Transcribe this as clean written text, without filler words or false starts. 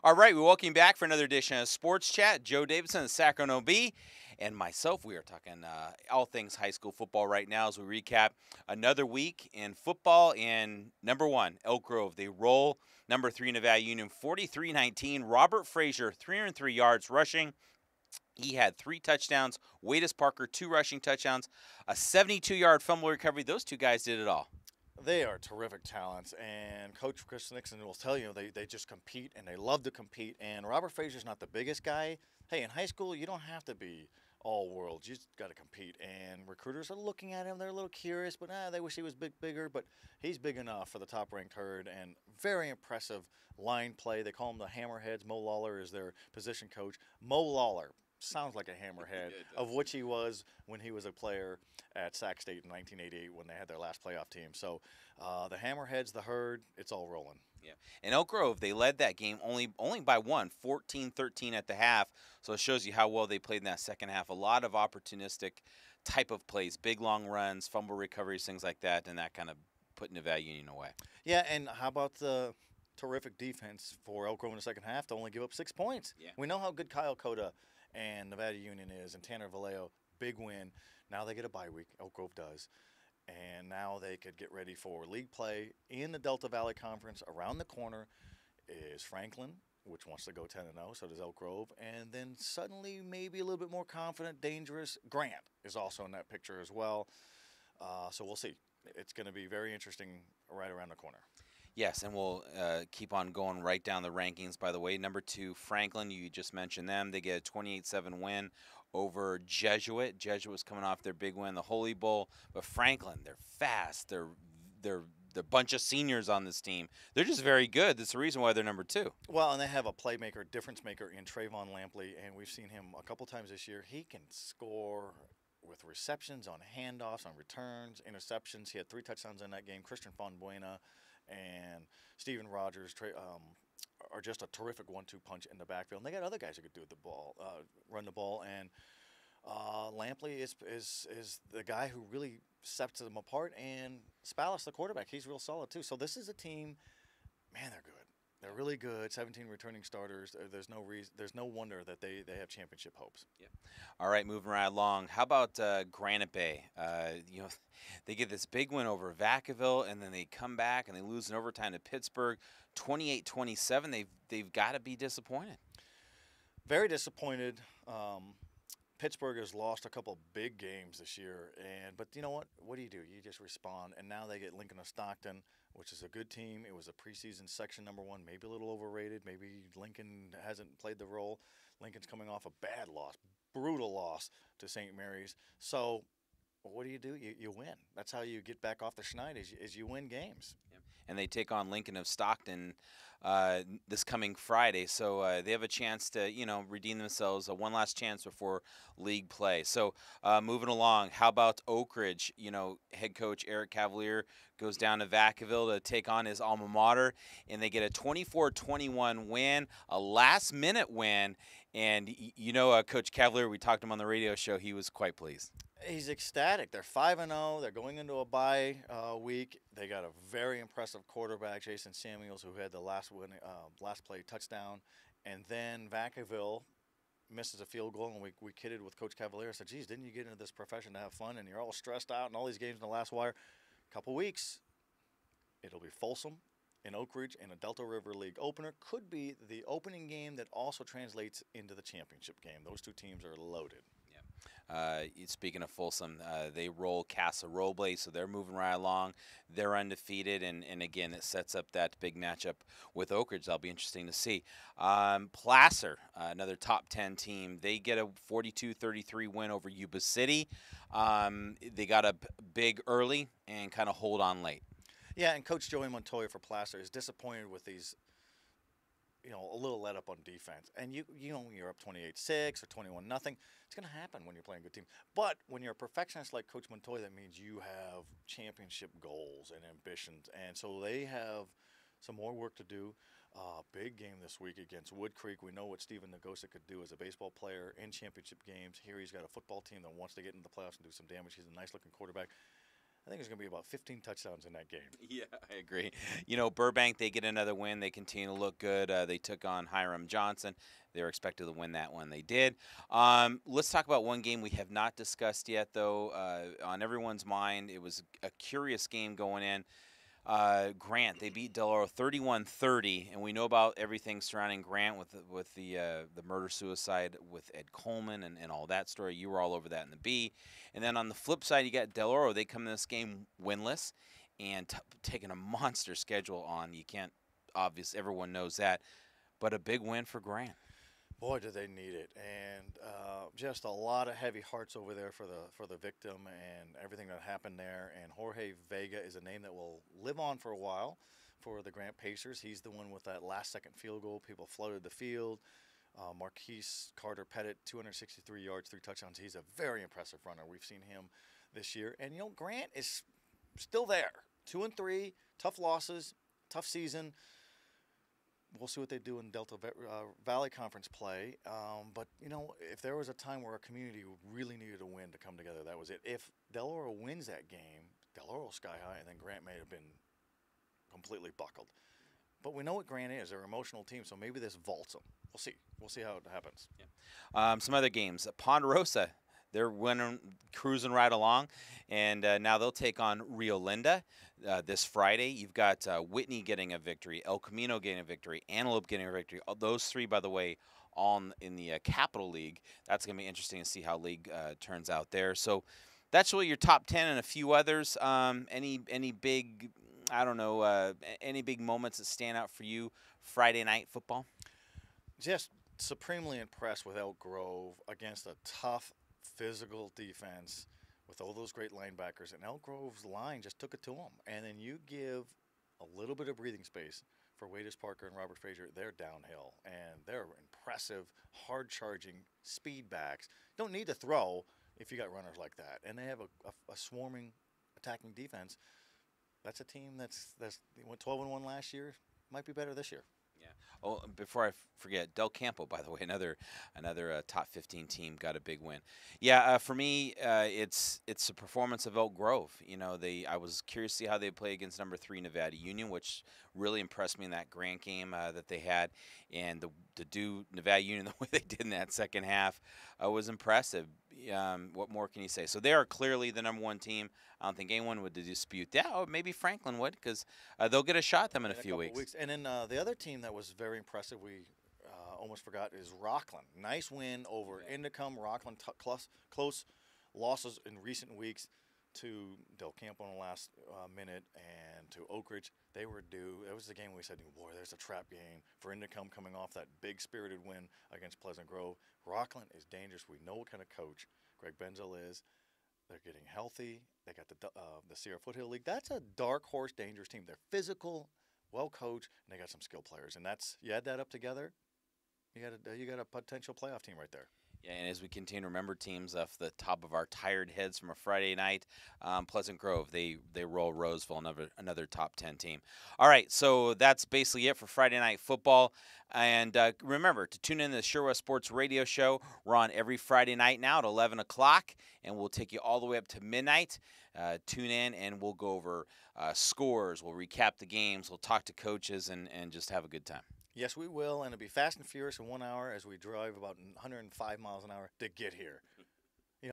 All right, we welcome you back for another edition of Sports Chat. Joe Davidson, the Sacramento Bee, and myself. We are talking all things high school football right now as we recap another week in football. And number one, Elk Grove, they roll. Number three, Nevada Union, 43-19. Robert Frazier, 303 yards rushing. He had 3 touchdowns. Wadis Parker, 2 rushing touchdowns, a 72-yard fumble recovery. Those two guys did it all. They are terrific talents, and Coach Chris Nixon will tell you they just compete, and they love to compete. And Robert Frazier's not the biggest guy. Hey, in high school, you don't have to be all world. You just got to compete. And recruiters are looking at him. They're a little curious, but they wish he was bigger. But he's big enough for the top-ranked herd, and very impressive line play. They call him the Hammerheads. Mo Lawler is their position coach. Mo Lawler sounds like a hammerhead, of which he was when he was a player at Sac State in 1988 when they had their last playoff team. So the Hammerheads, the herd, it's all rolling. Yeah. And Elk Grove, they led that game only by one, 14-13 at the half. So it shows you how well they played in that second half. A lot of opportunistic type of plays, big long runs, fumble recoveries, things like that, and that kind of put Nevada Union away. Yeah, and how about the terrific defense for Elk Grove in the second half to only give up 6 points? Yeah. We know how good Kyle Cota and Nevada Union is, and Tanner Vallejo, big win. Now they get a bye week, Elk Grove does, and now they could get ready for league play in the Delta Valley Conference. Around the corner is Franklin, which wants to go 10-0, so does Elk Grove, and then suddenly maybe a little bit more confident, dangerous, Grant is also in that picture as well. So we'll see. It's going to be very interesting right around the corner. Yes, and we'll keep on going right down the rankings. By the way, number 2, Franklin, you just mentioned them. They get a 28-7 win over Jesuit. Jesuit was coming off their big win, the Holy Bowl. But Franklin, they're fast. They're a bunch of seniors on this team. They're just very good. That's the reason why they're number 2. Well, and they have a playmaker, difference maker in Trayvon Lampley, and we've seen him a couple times this year. He can score with receptions, on handoffs, on returns, interceptions. He had 3 touchdowns in that game. Christian Fonbuena and Steven Rogers are just a terrific 1-2 punch in the backfield. And they got other guys who could do the ball, run the ball. And Lampley is the guy who really sets them apart. And Spalis, the quarterback, he's real solid too. So this is a team, man, they're good. They're really good. 17 returning starters. There's no wonder that they have championship hopes. Yep. All right, moving right along. How about Granite Bay? They get this big win over Vacaville, and then they come back and they lose in overtime to Pittsburgh, 28-27. They've got to be disappointed. Very disappointed. Pittsburgh has lost a couple big games this year, but you know what? What do? You just respond. And now they get Lincoln of Stockton, which is a good team. It was a preseason section number 1, maybe a little overrated. Maybe Lincoln hasn't played the role. Lincoln's coming off a bad loss, brutal loss to St. Mary's. So what do? You win. That's how you get back off the schneid is you win games. Yep. And they take on Lincoln of Stockton this coming Friday, so they have a chance to redeem themselves, one last chance before league play. So moving along, how about Oakridge? Head coach Eric Cavalier goes down to Vacaville to take on his alma mater, and they get a 24-21 win, a last-minute win. And Coach Cavalier, we talked to him on the radio show. He was quite pleased. He's ecstatic. They're 5-0. They're going into a bye week. They got a very impressive quarterback, Jason Samuels, who had the last play touchdown. And then Vacaville misses a field goal, and we kidded with Coach Cavalier. I said, geez, didn't you get into this profession to have fun, and you're all stressed out and all these games in the last wire? Couple weeks, it'll be Folsom in Oakridge in a Delta River League opener. Could be the opening game that also translates into the championship game. Those two teams are loaded. Speaking of Folsom, they roll Casa Roble, so they're moving right along. They're undefeated, and again, it sets up that big matchup with Oakridge. That'll be interesting to see. Placer, another top 10 team, they get a 42-33 win over Yuba City. They got up big early and kind of hold on late. Yeah, and Coach Joey Montoya for Placer is disappointed with these, a little let up on defense. And you're up 28-6 or 21-0. It's going to happen when you're playing a good team. But when you're a perfectionist like Coach Montoya, that means you have championship goals and ambitions. And so they have some more work to do. Big game this week against Wood Creek. We know what Steven Nagosa could do as a baseball player in championship games. Here he's got a football team that wants to get into the playoffs and do some damage. He's a nice-looking quarterback. I think there's going to be about 15 touchdowns in that game. Yeah, I agree. Burbank, they get another win. They continue to look good. They took on Hiram Johnson. They were expected to win that one. They did. Let's talk about one game we have not discussed yet, though. On everyone's mind, it was a curious game going in. Grant, they beat Del Oro 31-30, and we know about everything surrounding Grant with the murder-suicide with Ed Coleman and all that story. You were all over that in the B. And then on the flip side, you got Del Oro. They come in this game winless and taking a monster schedule on. You can't, obviously, everyone knows that, but a big win for Grant. Boy, do they need it, and just a lot of heavy hearts over there for the victim and everything that happened there. And Jorge Vega is a name that will live on for a while for the Grant Pacers. He's the one with that last-second field goal. People flooded the field. Marquise Carter Pettit, 263 yards, 3 touchdowns. He's a very impressive runner. We've seen him this year, and Grant is still there. 2-3, tough losses, tough season. We'll see what they do in Delta Valley Conference play. But, if there was a time where a community really needed a win to come together, that was it. If Del Oro wins that game, Del Oro's sky high, and then Grant may have been completely buckled. But we know what Grant is. They're an emotional team, so maybe this vaults them. We'll see. We'll see how it happens. Yeah. Some other games. Ponderosa, they're cruising right along, and now they'll take on Rio Linda this Friday. You've got Whitney getting a victory, El Camino getting a victory, Antelope getting a victory. Those three, by the way, all in the Capital League. That's going to be interesting to see how league turns out there. So that's really your top 10 and a few others. Any big, any big moments that stand out for you Friday night football? Just supremely impressed with Elk Grove against a tough physical defense with all those great linebackers, and Elk Grove's line just took it to them. And then you give a little bit of breathing space for Wadis Parker and Robert Frazier. They're downhill, and they're impressive, hard-charging speed backs. Don't need to throw if you got runners like that. And they have a swarming attacking defense. That's a team they went 12-1 last year. Might be better this year. Yeah. Oh, before I forget, Del Campo, by the way, another top 15 team got a big win. Yeah, for me, it's the performance of Elk Grove. I was curious to see how they play against number 3 Nevada Union, which really impressed me in that Grant game that they had, and to do Nevada Union the way they did in that second half was impressive. What more can you say? So they are clearly the number 1 team. I don't think anyone would dispute that. Or maybe Franklin would, because they'll get a shot at them in a few weeks. And then the other team that was very impressive, we almost forgot, is Rockland. Nice win over Indicum. Rockland close losses in recent weeks to Del Campo in the last minute and to Oakridge. They were due. It was the game we said, boy, there's a trap game for Indicum coming off that big spirited win against Pleasant Grove. Rockland is dangerous. We know what kind of coach Greg Benzel is. They're getting healthy. They got the Sierra Foothill League. That's a dark horse, dangerous team. They're physical, well coached, and they got some skill players. And you add that up together, you got a potential playoff team right there. Yeah, and as we continue to remember teams off the top of our tired heads from a Friday night, Pleasant Grove, they roll Roseville, another top 10 team. All right, so that's basically it for Friday Night Football. And remember to tune in to the Sure West Sports Radio Show. We're on every Friday night now at 11 o'clock, and we'll take you all the way up to midnight. Tune in, and we'll go over scores. We'll recap the games. We'll talk to coaches and just have a good time. Yes, we will, and it'll be fast and furious in 1 hour as we drive about 105 miles an hour to get here.